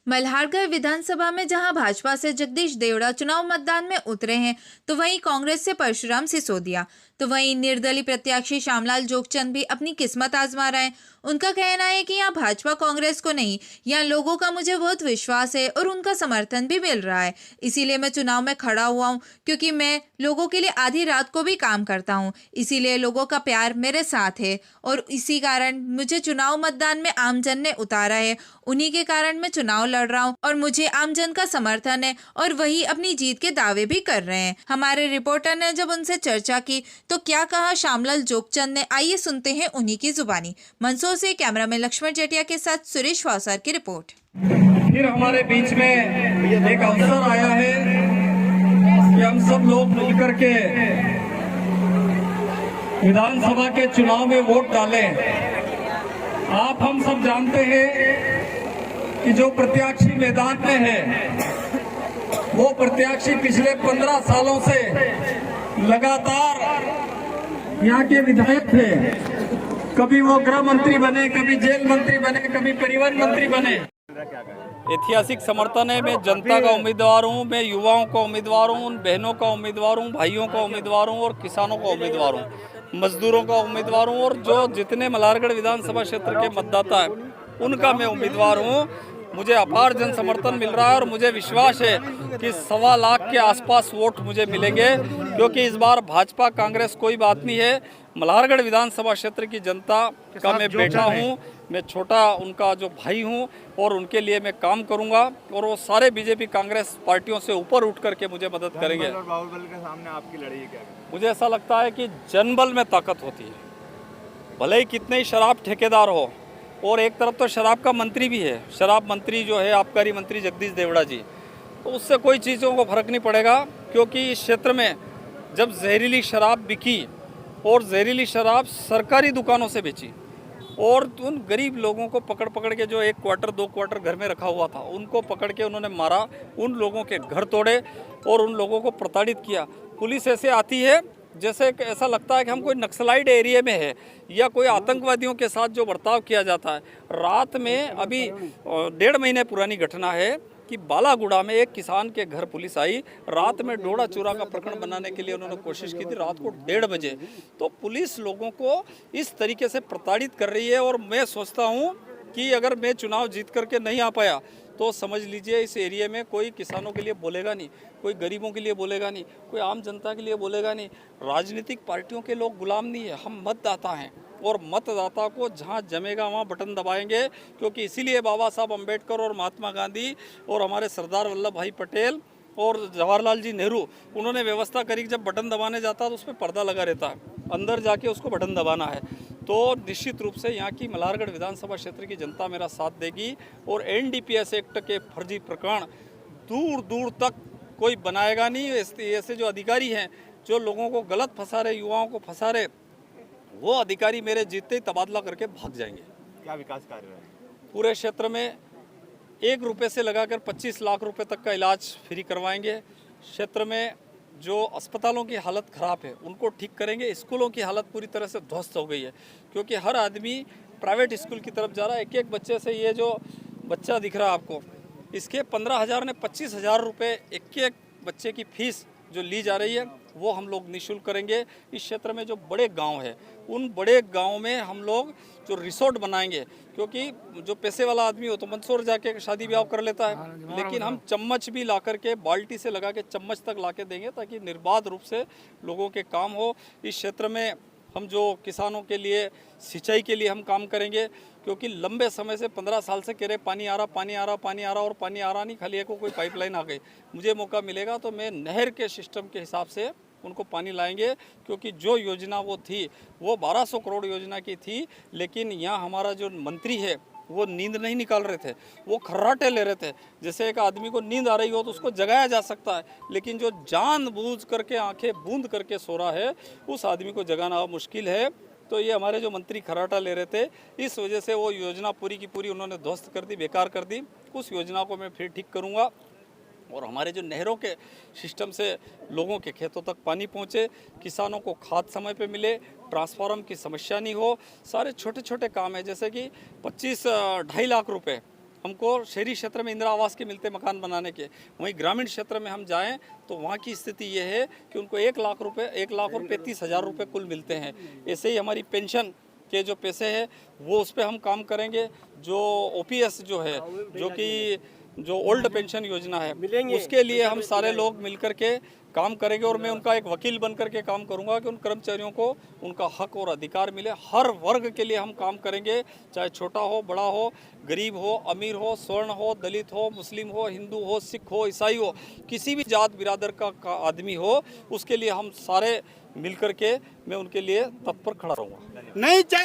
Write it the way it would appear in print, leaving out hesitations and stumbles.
मल्हारगढ़ विधानसभा में जहां भाजपा से जगदीश देवड़ा चुनाव मतदान में उतरे हैं, तो वहीं कांग्रेस से परशुराम सिसोदिया, तो वहीं निर्दलीय प्रत्याशी श्यामलाल जोगचंद भी अपनी किस्मत आजमा रहे हैं। उनका कहना है कि यहाँ भाजपा कांग्रेस को नहीं, यहाँ लोगों का मुझे बहुत विश्वास है और उनका समर्थन भी मिल रहा है। इसीलिए मैं चुनाव में खड़ा हुआ हूँ, क्योंकि मैं लोगों के लिए आधी रात को भी काम करता हूँ। इसीलिए लोगों का प्यार मेरे साथ है और इसी कारण मुझे चुनाव मतदान में आमजन ने उतारा है। उन्हीं के कारण मैं चुनाव लड़ रहा हूँ और मुझे आमजन का समर्थन है और वही अपनी जीत के दावे भी कर रहे हैं। हमारे रिपोर्टर ने जब उनसे चर्चा की तो क्या कहा श्यामलाल जोगचंद ने, आइए सुनते हैं उन्हीं की जुबानी। मंदसौर से कैमरामैन लक्ष्मण जेटिया के साथ सुरेश वासर की रिपोर्ट। फिर हमारे बीच में एक अवसर आया है कि हम सब लोग मिलकर के विधानसभा के चुनाव में वोट डालें। आप हम सब जानते हैं कि जो प्रत्याशी मैदान में है वो प्रत्याशी पिछले 15 सालों से लगातार यहाँ के विधायक थे। कभी वो गृह मंत्री बने, कभी जेल मंत्री बने, कभी परिवहन मंत्री बने। ऐतिहासिक समर्थन है। मैं जनता का उम्मीदवार हूँ, मैं युवाओं का उम्मीदवार हूँ, उन बहनों का उम्मीदवार हूँ, भाइयों का उम्मीदवार हूँ और किसानों का उम्मीदवार हूँ, मजदूरों का उम्मीदवार हूँ और जो जितने मल्हारगढ़ विधानसभा क्षेत्र के मतदाता है उनका मैं उम्मीदवार हूँ। मुझे अपार जन समर्थन मिल रहा है और मुझे विश्वास है कि 1.25 लाख के आसपास वोट मुझे मिलेंगे, क्योंकि इस बार भाजपा कांग्रेस कोई बात नहीं है। मल्हारगढ़ विधानसभा क्षेत्र की जनता का मैं बेटा हूं, मैं छोटा उनका जो भाई हूं और उनके लिए मैं काम करूंगा और वो सारे बीजेपी कांग्रेस पार्टियों से ऊपर उठ करके मुझे मदद करेंगे। और बाहुबल के सामने आपकी लड़ाई क्या है? मुझे ऐसा लगता है कि जनबल में ताकत होती है। भले ही कितने ही शराब ठेकेदार हो, और एक तरफ तो शराब का मंत्री भी है, शराब मंत्री जो है आबकारी मंत्री जगदीश देवड़ा जी, तो उससे कोई चीज़ों को फर्क नहीं पड़ेगा, क्योंकि इस क्षेत्र में जब जहरीली शराब बिकी और जहरीली शराब सरकारी दुकानों से बेची और उन गरीब लोगों को पकड़ पकड़ के जो 1 क्वार्टर 2 क्वार्टर घर में रखा हुआ था उनको पकड़ के उन्होंने मारा, उन लोगों के घर तोड़े और उन लोगों को प्रताड़ित किया। पुलिस ऐसे आती है जैसे ऐसा लगता है कि हम कोई नक्सलाइट एरिया में है या कोई आतंकवादियों के साथ जो बर्ताव किया जाता है। रात में अभी 1.5 महीने पुरानी घटना है कि बालागुड़ा में एक किसान के घर पुलिस आई, रात में डोडा चूरा का प्रकरण बनाने के लिए उन्होंने कोशिश की थी, रात को 1:30 बजे। तो पुलिस लोगों को इस तरीके से प्रताड़ित कर रही है और मैं सोचता हूँ कि अगर मैं चुनाव जीत करके नहीं आ पाया तो समझ लीजिए इस एरिया में कोई किसानों के लिए बोलेगा नहीं, कोई गरीबों के लिए बोलेगा नहीं, कोई आम जनता के लिए बोलेगा नहीं। राजनीतिक पार्टियों के लोग गुलाम नहीं है, हम मतदाता हैं और मतदाता को जहां जमेगा वहां बटन दबाएंगे, क्योंकि इसीलिए बाबा साहब अम्बेडकर और महात्मा गांधी और हमारे सरदार वल्लभ भाई पटेल और जवाहरलाल जी नेहरू उन्होंने व्यवस्था करी कि जब बटन दबाने जाता है तो उस पर पर्दा लगा रहता है, अंदर जाके उसको बटन दबाना है। तो निश्चित रूप से यहाँ की मल्हारगढ़ विधानसभा क्षेत्र की जनता मेरा साथ देगी और एनडीपीएस एक्ट के फर्जी प्रकरण दूर दूर तक कोई बनाएगा नहीं। ऐसे जो अधिकारी हैं जो लोगों को गलत फंसा रहे, युवाओं को फंसा रहे, वो अधिकारी मेरे जीतते ही तबादला करके भाग जाएंगे। क्या विकास कार्य है? पूरे क्षेत्र में 1 रुपये से लगाकर 25 लाख रुपए तक का इलाज फ्री करवाएंगे। क्षेत्र में जो अस्पतालों की हालत ख़राब है उनको ठीक करेंगे। स्कूलों की हालत पूरी तरह से ध्वस्त हो गई है, क्योंकि हर आदमी प्राइवेट स्कूल की तरफ जा रहा है। एक बच्चे से, ये जो बच्चा दिख रहा है आपको, इसके 15,000 ने 25,000 रुपये एक बच्चे की फीस जो ली जा रही है वो हम लोग निःशुल्क करेंगे। इस क्षेत्र में जो बड़े गांव है उन बड़े गांव में हम लोग जो रिसोर्ट बनाएंगे, क्योंकि जो पैसे वाला आदमी हो तो मंदसौर जाके शादी ब्याह कर लेता है, लेकिन हम चम्मच भी ला करके बाल्टी से लगा के चम्मच तक ला के देंगे ताकि निर्बाध रूप से लोगों के काम हो। इस क्षेत्र में हम जो किसानों के लिए सिंचाई के लिए हम काम करेंगे, क्योंकि लंबे समय से 15 साल से कह रहे पानी आ रहा पानी आ रहा पानी आ रहा और पानी आ रहा नहीं, खाली एक कोई पाइपलाइन आ गई। मुझे मौका मिलेगा तो मैं नहर के सिस्टम के हिसाब से उनको पानी लाएंगे, क्योंकि जो योजना वो थी वो 1200 करोड़ योजना की थी, लेकिन यहाँ हमारा जो मंत्री है वो नींद नहीं निकाल रहे थे, वो खर्राटे ले रहे थे। जैसे एक आदमी को नींद आ रही हो तो उसको जगाया जा सकता है, लेकिन जो जानबूझ करके आंखें बूंद करके सो रहा है उस आदमी को जगाना मुश्किल है। तो ये हमारे जो मंत्री खर्राटा ले रहे थे, इस वजह से वो योजना पूरी की पूरी उन्होंने ध्वस्त कर दी, बेकार कर दी। उस योजना को मैं फिर ठीक करूँगा और हमारे जो नहरों के सिस्टम से लोगों के खेतों तक पानी पहुंचे, किसानों को खाद समय पे मिले, ट्रांसफार्मर की समस्या नहीं हो। सारे छोटे छोटे काम है, जैसे कि 25-2.5 लाख रुपए हमको शहरी क्षेत्र में इंदिरा आवास के मिलते मकान बनाने के, वहीं ग्रामीण क्षेत्र में हम जाएं तो वहाँ की स्थिति ये है कि उनको 1 लाख रुपए 1,35,000 रुपए कुल मिलते हैं। ऐसे ही हमारी पेंशन के जो पैसे हैं वो उस पर हम काम करेंगे। जो OPS जो है, जो ओल्ड पेंशन योजना है, उसके लिए हम सारे लोग मिलकर के काम करेंगे और मैं उनका एक वकील बनकर के काम करूंगा कि उन कर्मचारियों को उनका हक और अधिकार मिले। हर वर्ग के लिए हम काम करेंगे, चाहे छोटा हो, बड़ा हो, गरीब हो, अमीर हो, स्वर्ण हो, दलित हो, मुस्लिम हो, हिंदू हो, सिख हो, ईसाई हो, किसी भी जात बिरादर का आदमी हो, उसके लिए हम सारे मिलकर के मैं उनके लिए तत्पर खड़ा रहूँगा। नहीं चाहिए।